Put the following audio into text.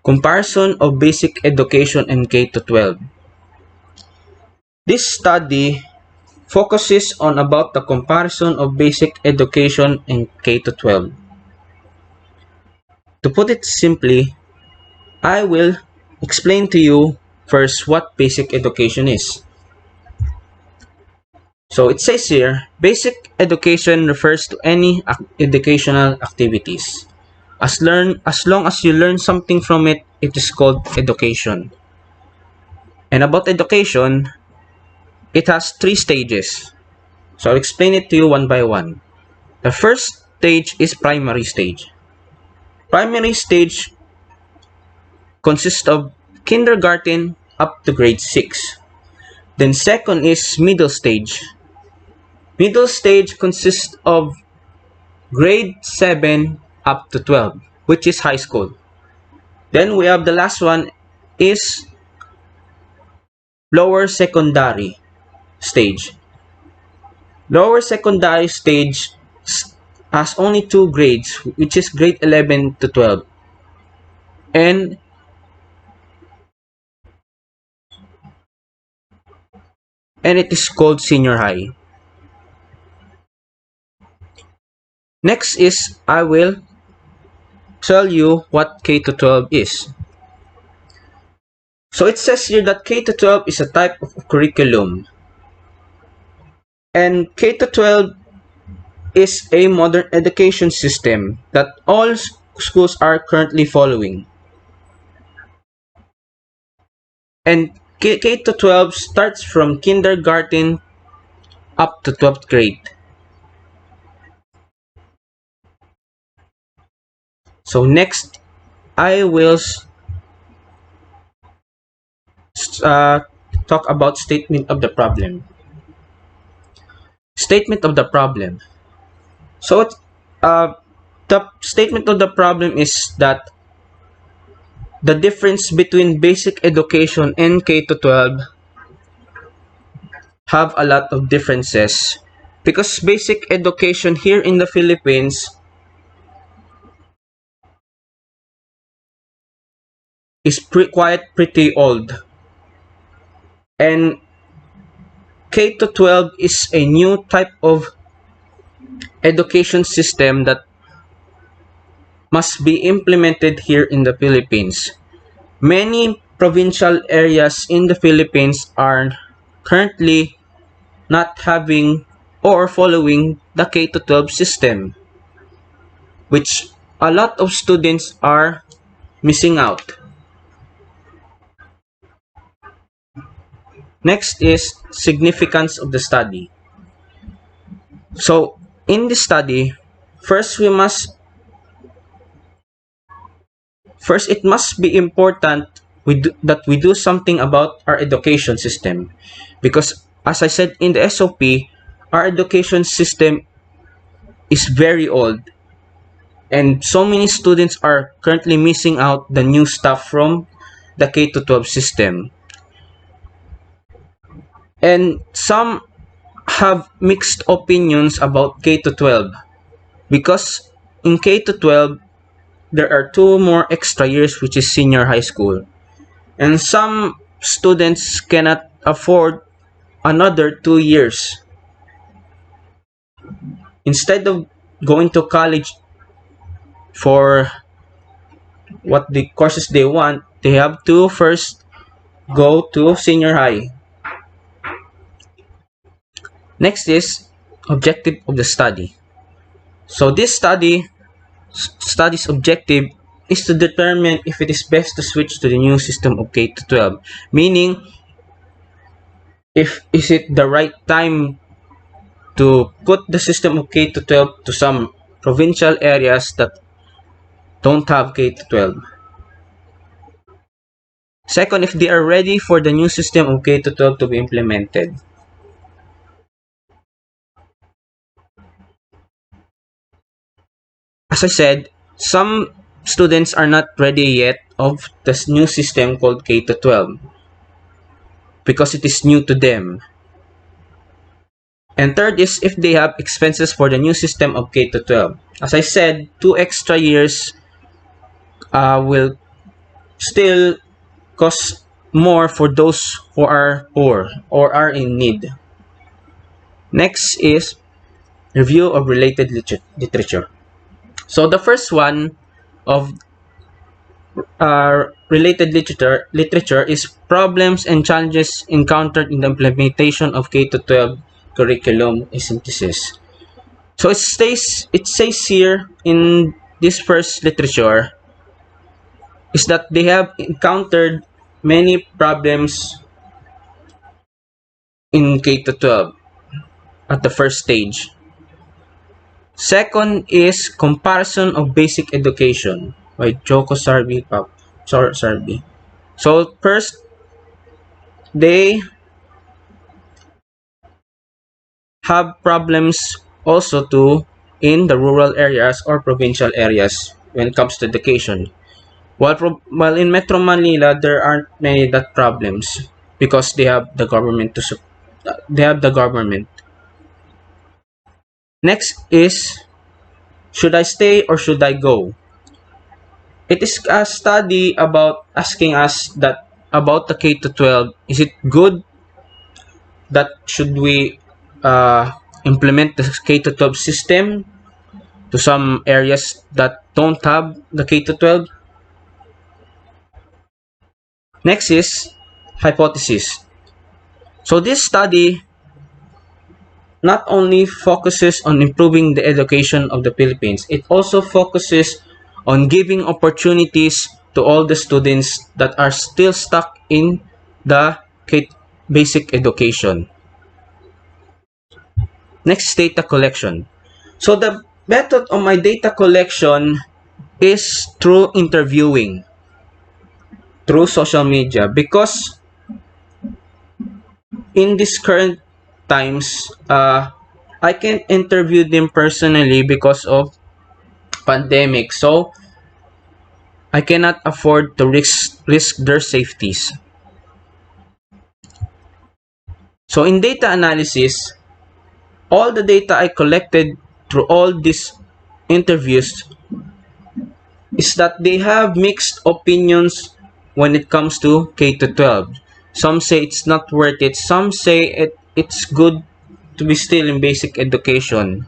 Comparison of basic education in K-12. This study focuses on about the comparison of basic education in K-12. To put it simply, I will explain to you first what basic education is. So it says here, basic education refers to any educational activities. As long as you learn something from it, it is called education. And about education, it has 3 stages. So I'll explain it to you one by one. The first stage is primary stage. Primary stage consists of kindergarten up to grade 6. Then second is middle stage. Middle stage consists of grade 7 up to 12, which is high school. Then we have the last one is lower secondary stage. Lower secondary stage has only 2 grades, which is grade 11 to 12. And it is called senior high. Next is I will tell you what K-12 is. So it says here that K-12 is a type of curriculum. And K-12 is a modern education system that all schools are currently following. And K-12 starts from kindergarten up to 12th grade. So next, I will talk about statement of the problem. Statement of the problem. So the statement of the problem is that the difference between basic education and K-12 have a lot of differences, because basic education here in the Philippines is pretty old, and K-12 is a new type of education system that must be implemented here in the Philippines. Many provincial areas in the Philippines are currently not having or following the K-12 system, which a lot of students are missing out. Next is significance of the study. So in this study, first it must be important that we do something about our education system, because as I said in the SOP, our education system is very old, and so many students are currently missing out the new stuff from the K-12 system. And some have mixed opinions about K-12, because in K-12 there are 2 more extra years, which is senior high school, and some students cannot afford another 2 years. Instead of going to college for what the courses they want, they have to first go to senior high. Next is objective of the study. So this study's objective is to determine if it is best to switch to the new system of K-12, meaning is it the right time to put the system of K-12 to some provincial areas that don't have K-12. Second, if they are ready for the new system of K-12 to be implemented. As I said, some students are not ready yet of this new system called K-12 because it is new to them. And third is if they have expenses for the new system of K-12. As I said, 2 extra years will still costs more for those who are poor or are in need. Next is review of related literature. So the first one of related literature is problems and challenges encountered in the implementation of K to 12 curriculum synthesis. So it says here in this first literature is that they have encountered many problems in K to 12 at the first stage. Second is comparison of basic education by Joko Sarbi. So first, they have problems also too in the rural areas or provincial areas when it comes to education. While in Metro Manila, there aren't many that problems because they have the government they have the government. Next is, should I stay or should I go? It is a study about asking us that about the K to 12. Is it good that should we implement the K to 12 system to some areas that don't have the K to 12? Next is hypothesis. So this study not only focuses on improving the education of the Philippines, it also focuses on giving opportunities to all the students that are still stuck in the basic education. Next, data collection. So the method of my data collection is through interviewing, through social media, because in this current times, I can't interview them personally because of pandemic. So I cannot afford to risk their safeties. So in data analysis, all the data I collected through all these interviews is that they have mixed opinions when it comes to K to 12. Some say it's not worth it. Some say it's good to be still in basic education.